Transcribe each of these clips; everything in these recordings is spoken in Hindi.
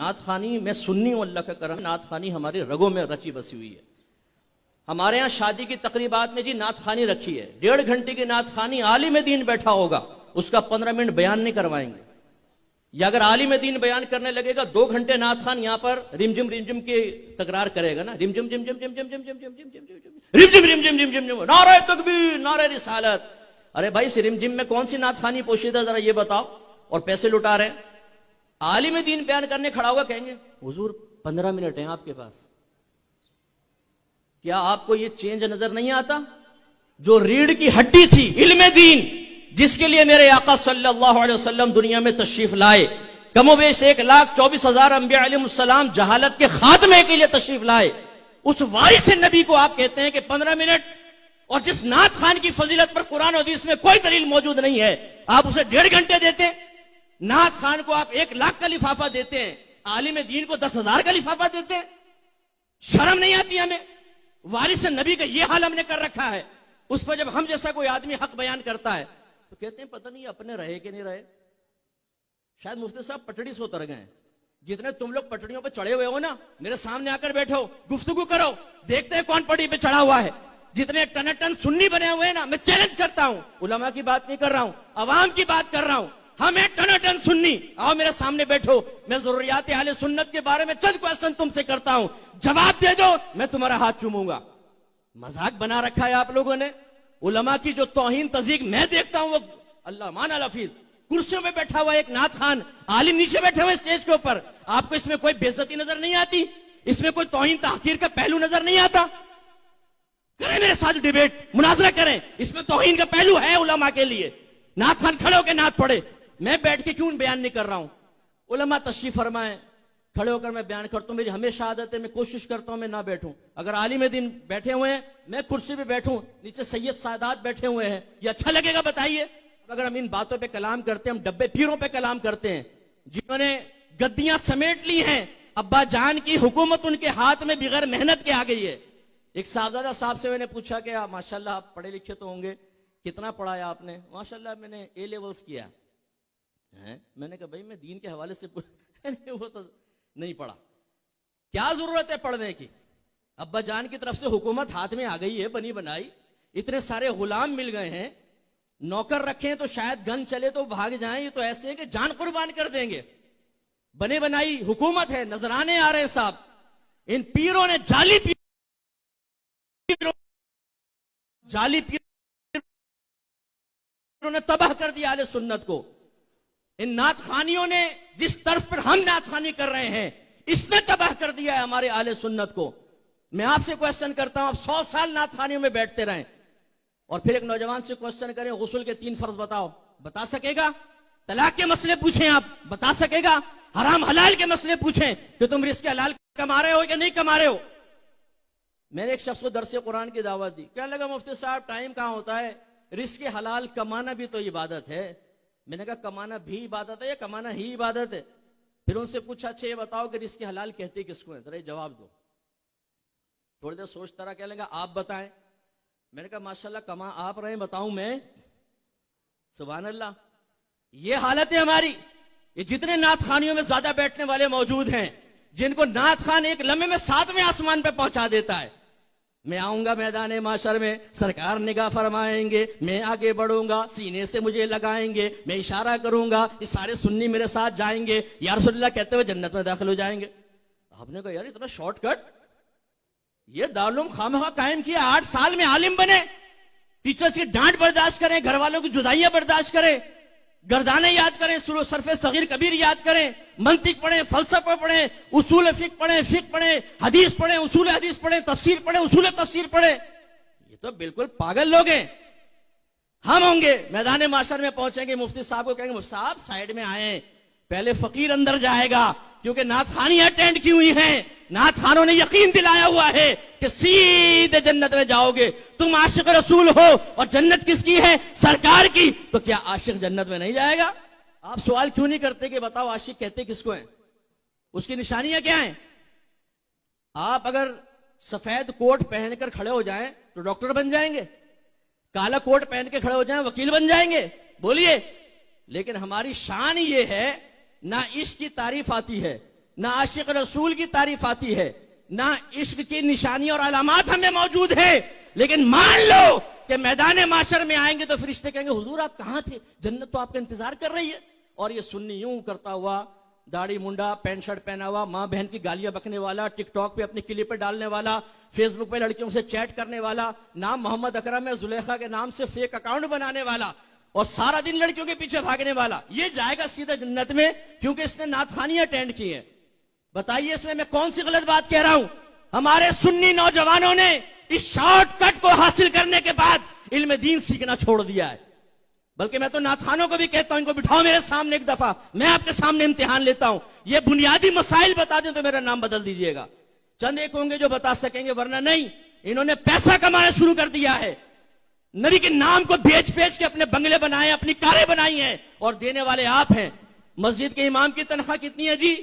नात खानी में सुन्नी हूं, अल्लाह का करम, नात खानी हमारी रगों में रची बसी हुई है। हमारे यहां शादी की तकरीबात में जी नात खानी रखी है, 1.5 घंटे की नात खानी, आलिम दीन बैठा होगा, उसका 15 मिनट बयान नहीं करवाएंगे। या अगर आलिम दीन बयान करने लगेगा 2 घंटे नात खान यहां पर रिमझिम की तकरार करेगा ना, रिमझिम gym gym gym gym gym gym gym gym रिमझिम रिमझिम जिम जिम जिम, नारे तकबीर नारे रिसालत। अरे भाई इस रिमझिम में कौन सी नात खानी पोशीदा, जरा ये बताओ, और पैसे लुटा रहे हैं। आलिम दीन बयान करने खड़ा होगा, कहेंगे हुजूर 15 मिनट हैं आपके पास। क्या आपको ये चेंज नजर नहीं आता? जो रीढ़ की हड्डी थी इल्म दीन, जिसके लिए मेरे आका सल्लल्लाहु अलैहि वसल्लम दुनिया में तशरीफ लाए, कमोबेश 1,24,000 अंबिया अलैहिस्सलाम जहालत के खात्मे के लिए तशरीफ लाए, उस वारिस नबी को आप कहते हैं कि 15 मिनट, और जिस नात खान की फजीलत पर कुरान और हदीस में कोई दलील मौजूद नहीं है, आप उसे 1.5 घंटे देते हैं। नात खान को आप 1 लाख का लिफाफा देते हैं, आलिम दीन को 10,000 का लिफाफा देते हैं। शर्म नहीं आती हमें? वारिस नबी का ये हाल हमने कर रखा है। उस पर जब हम जैसा कोई आदमी हक बयान करता है तो कहते हैं पता नहीं अपने रहे कि नहीं रहे। शायद मुफ्ती साहब पटड़ी से उतर गए। जितने तुम लोग पटड़ियों पे चढ़े हुए हो ना, मेरे सामने आकर बैठो, गुफ्तगू करो, देखते हैं कौन पटड़ी पे चढ़ा हुआ है। जितने टन सुन्नी बने हुए हैं ना, मैं चैलेंज करता हूं, उलमा की बात नहीं कर रहा हूं, अवाम की बात कर रहा हूं। हम एक टन सुन्नी, आओ मेरे सामने बैठो, मैं ज़रूरियात अहले सुन्नत के बारे में चंद क्वेश्चन तुमसे करता हूं, जवाब दे दो, मैं तुम्हारा हाथ चूमूंगा। मजाक बना रखा है आप लोगों ने। उलमा की जो तौहीन तज़ीक मैं देखता हूं, वो अल्लाह मान अल हफीज, कुर्सियों में बैठा हुआ एक नात खान, आलिम नीचे बैठे हुए स्टेज के ऊपर, आपको इसमें कोई बेइज्जती नजर नहीं आती? इसमें कोई तौहीन तहकीर का पहलू नजर नहीं आता? करें मेरे साथ डिबेट, मुनाजरा करें, इसमें तौहीन का पहलू है उलमा के लिए। नात खान खड़े होकर नात पढ़े, मैं बैठ के क्यों बयान नहीं कर रहा हूं? उलमा तशरीफ फरमाए, खड़े होकर मैं बयान करता हूं। मेरी हमेशा आदत है, मैं कोशिश करता हूं मैं ना बैठूं। अगर आलिम दीन बैठे हुए हैं, मैं कुर्सी पे बैठूं, नीचे सैयद सादात बैठे हुए हैं, ये अच्छा लगेगा बताइए? अगर हम इन बातों पे कलाम करते हैं, हम डब्बे पीरों पे कलाम करते हैं, जिन्होंने गद्दियां समेट ली हैं, अब्बा जान की हुकूमत उनके हाथ में बगैर मेहनत के आ गई है। एक साहबजादा साहब से मैंने पूछा कि आप माशाल्लाह आप पढ़े लिखे तो होंगे, कितना पढ़ाया आपने? माशाल्लाह मैंने A लेवल्स किया है। मैंने कहा भाई मैं दीन के हवाले से वो तो नहीं पढ़ा, क्या जरूरत है पढ़ने की? अब्बा जान की तरफ से हुकूमत हाथ में आ गई है, बनी बनाई, इतने सारे गुलाम मिल गए हैं, नौकर रखे हैं तो शायद गन चले तो भाग जाएं, ये तो ऐसे है कि जान कुर्बान कर देंगे। बने बनाई हुकूमत है, नजराने आ रहे हैं साहब। इन पीरों ने जाली पीरों ने तबाह कर दिया अहले सुन्नत को। इन नात खानियों ने जिस तर्ज पर हम नात खानी कर रहे हैं, इसने तबाह कर दिया है हमारे अहले सुन्नत को। मैं आपसे क्वेश्चन करता हूं, आप 100 साल नात खानियों में बैठते रहें और फिर एक नौजवान से क्वेश्चन करें गुस्ल के 3 फर्ज बताओ, बता सकेगा? तलाक के मसले पूछें आप, बता सकेगा? हराम हलाल के मसले पूछें कि तुम रिस्क हलाल कमा रहे हो या नहीं कमा रहे हो? मैंने एक शख्स को दरसे कुरान की दावत दी, कहने लगा मुफ्ती साहब टाइम कहां होता है, रिस्क हलाल कमाना भी तो इबादत है। मैंने कहा कमाना भी इबादत है या कमाना ही इबादत है? फिर उनसे पूछा अच्छा ये बताओ कि रिस्क हलाल कहते किसको है, जरा जवाब दो। थोड़ी देर सोचता रहा, कहने लगा आप बताएं। मैंने कहा माशाल्लाह कमा आप रहे, बताऊं मैं? सुभान अल्लाह, ये हालत है हमारी। ये जितने नात खानियों में ज्यादा बैठने वाले मौजूद हैं, जिनको नात खान एक लम्हे में 7वें आसमान पे पहुंचा देता है। मैं आऊंगा मैदान माशर में, सरकार निगाह फरमाएंगे, मैं आगे बढ़ूंगा, सीने से मुझे लगाएंगे, मैं इशारा करूंगा, ये सारे सुन्नी मेरे साथ जाएंगे, या रसूलुल्लाह कहते हुए जन्नत में दाखिल हो जाएंगे। आपने कहा यार इतना शॉर्टकट, ये दारुल खामखा कायम किया, 8 साल में आलिम बने, टीचर्स की डांट बर्दाश्त करें, घर वालों की जुदाइयां बर्दाश्त करें, गर्दाने याद करें, सुर सरफे सगीर कबीर याद करें, मंतिक पढ़ें, फलसफा पढ़ें, उसूल फिक पढ़ें, फिक पढ़ें, हदीस पढ़ें, उसूल हदीस पढ़ें, तफसीर पढ़ें, उसूल तफसीर पढ़ें। ये तो बिल्कुल पागल लोग हैं। हम होंगे मैदान माशर में पहुंचेंगे, मुफ्ती साहब को कहेंगे मुफ्ती साहब साइड में आए, पहले फकीर अंदर जाएगा, क्योंकि नात खानी अटेंड की हुई हैं, नात खानों ने यकीन दिलाया हुआ है कि सीधे जन्नत में जाओगे। तुम आशिक रसूल हो और जन्नत किसकी है? सरकार की। तो क्या आशिक जन्नत में नहीं जाएगा? आप सवाल क्यों नहीं करते कि बताओ आशिक कहते किसको हैं, उसकी निशानियां क्या हैं? आप अगर सफेद कोट पहनकर खड़े हो जाएं तो डॉक्टर बन जाएंगे, काला कोट पहन के खड़े हो जाएं वकील बन जाएंगे, बोलिए। लेकिन हमारी शान ये है, ना इश्क की तारीफ आती है, ना आशिक रसूल की तारीफ आती है, ना इश्क की निशानियां और अलामात हमें मौजूद है। लेकिन मान लो कि मैदान माशर में आएंगे तो फरिश्ते कहेंगे हुजूर आप कहां थे, जन्नत तो आपका इंतजार कर रही है। और ये सुन्नी यूं करता हुआ, दाढ़ी मुंडा, पैंट शर्ट पहना हुआ, मां बहन की गालियां बकने वाला, टिकटॉक पे अपनी क्लिप पे डालने वाला, फेसबुक पे लड़कियों से चैट करने वाला, नाम मोहम्मद अकरम है, जुलेखा के नाम से फेक अकाउंट बनाने वाला और सारा दिन लड़कियों के पीछे भागने वाला, ये जाएगा सीधा जन्नत में, क्योंकि इसने नातखानियां अटेंड की हैं। बताइए इसमें मैं कौन सी गलत बात कह रहा हूं? हमारे सुन्नी नौजवानों ने इस शॉर्टकट को हासिल करने के बाद इल्म दीन सीखना छोड़ दिया है। बल्कि मैं तो नाथखानों को भी कहता हूं, इनको बिठाओ मेरे सामने एक दफा, मैं आपके सामने इम्तिहान लेता हूं, ये बुनियादी मसाइल बता दें तो मेरा नाम बदल दीजिएगा। चंद एक होंगे जो बता सकेंगे, वरना नहीं। इन्होंने पैसा कमाना शुरू कर दिया है, नबी के नाम को बेच बेच के अपने बंगले बनाए, अपनी कारें बनाई हैं, और देने वाले आप हैं। मस्जिद के इमाम की तनख्वाह कितनी है जी?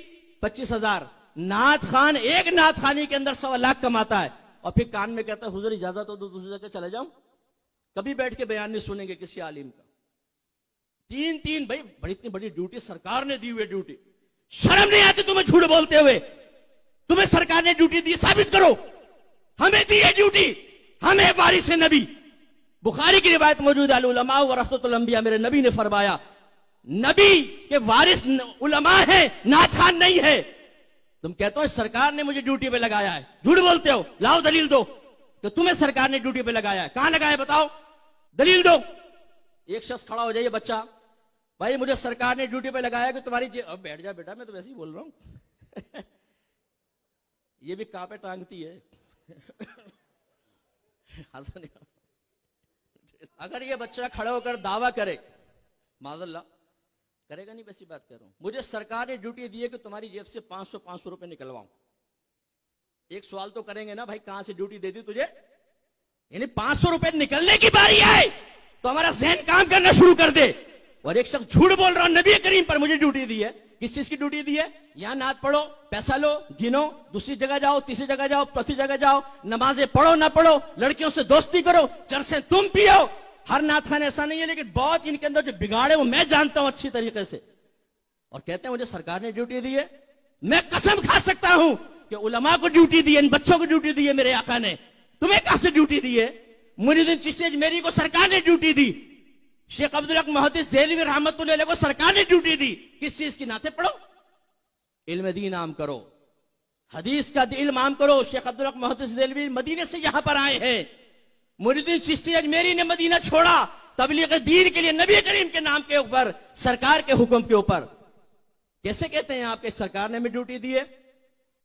25,000। नाथ खान एक नाथ खानी के अंदर 1.25 लाख कमाता है, और फिर कान में कहता है हुजूर इजाजत हो तो दूसरी जगह चले जाऊं। कभी बैठ के बयान नहीं सुनेंगे किसी आलिम का। तीन भाई, बड़ी इतनी बड़ी ड्यूटी सरकार ने दी हुई ड्यूटी, शर्म नहीं आती तुम्हें झूठ बोलते हुए? तुम्हें सरकार ने ड्यूटी दी, साबित करो। हमें दी है ड्यूटी, हमें वारिस नबी। बुखारी की रिवायत मौजूद है, उलमा वरसतुल अंबिया, मेरे नबी ने फरमाया नबी के वारिस उलमा है, नाथखान नहीं है। तुम कहते हो सरकार ने मुझे ड्यूटी पे लगाया है, झूठ बोलते हो। लाओ दलील दो कि तुम्हें सरकार ने ड्यूटी पे लगाया है, कहां लगाया बताओ, दलील दो। एक शख्स खड़ा हो जाइए, बच्चा, भाई मुझे सरकार ने ड्यूटी पे लगाया कि तुम्हारी अब बैठ जा बेटा, मैं तो वैसे ही बोल रहा हूं। ये भी कहां पे टांगती है। अगर ये बच्चा खड़ा होकर दावा करे, माज़अल्लाह करेगा नहीं, वैसी बात कर रहा हूं, मुझे सरकार ने ड्यूटी दी है कि तुम्हारी जेब से 500 रुपए निकलवाऊं, एक सवाल तो करेंगे ना भाई, कहां से ड्यूटी दे दी तुझे? यानी 500 रुपए निकलने की बारी आए तो हमारा जहन काम करना शुरू कर दे। और एक शख्स झूठ बोल रहा, नबी करीम पर मुझे ड्यूटी दी है। किस चीज की ड्यूटी दी है? यहां नात पढ़ो, पैसा लो, गिनो, दूसरी जगह जाओ, तीसरी जगह जाओ, चौथी जगह जाओ, नमाजें पढ़ो ना पढ़ो, लड़कियों से दोस्ती करो, चरसे तुम पियो। हर नाथ खान ऐसा नहीं है, लेकिन बहुत इनके अंदर जो बिगाड़े वो मैं जानता हूं अच्छी तरीके से। और कहते हैं मुझे सरकार ने ड्यूटी दी है। मैं कसम खा सकता हूं कि उलमा को ड्यूटी दी है, इन बच्चों को ड्यूटी दी है मेरे आका ने। तुम्हें कहां से ड्यूटी दी है? मुरीदुद्दीन चिश्ती अजमेरी को सरकार ने ड्यूटी दी, शेख अब्दुल हक मुहद्दिस देहलवी रहमतुल्लाह अलैह को सरकार ने ड्यूटी दी। किस चीज की? नाते पढ़ो, इल्म दीन आम करो, हदीस का इल्म आम करो। शेख अब्दुल हक मुहद्दिस देहलवी मदीने से यहां पर आए हैं, मुरीदुद्दीन चिश्ती अजमेरी ने मदीना छोड़ा तबलीग दीन के लिए, नबी करीम के नाम के ऊपर, सरकार के हुक्म के ऊपर। कैसे कहते हैं आपके सरकार ने हमें ड्यूटी दी है?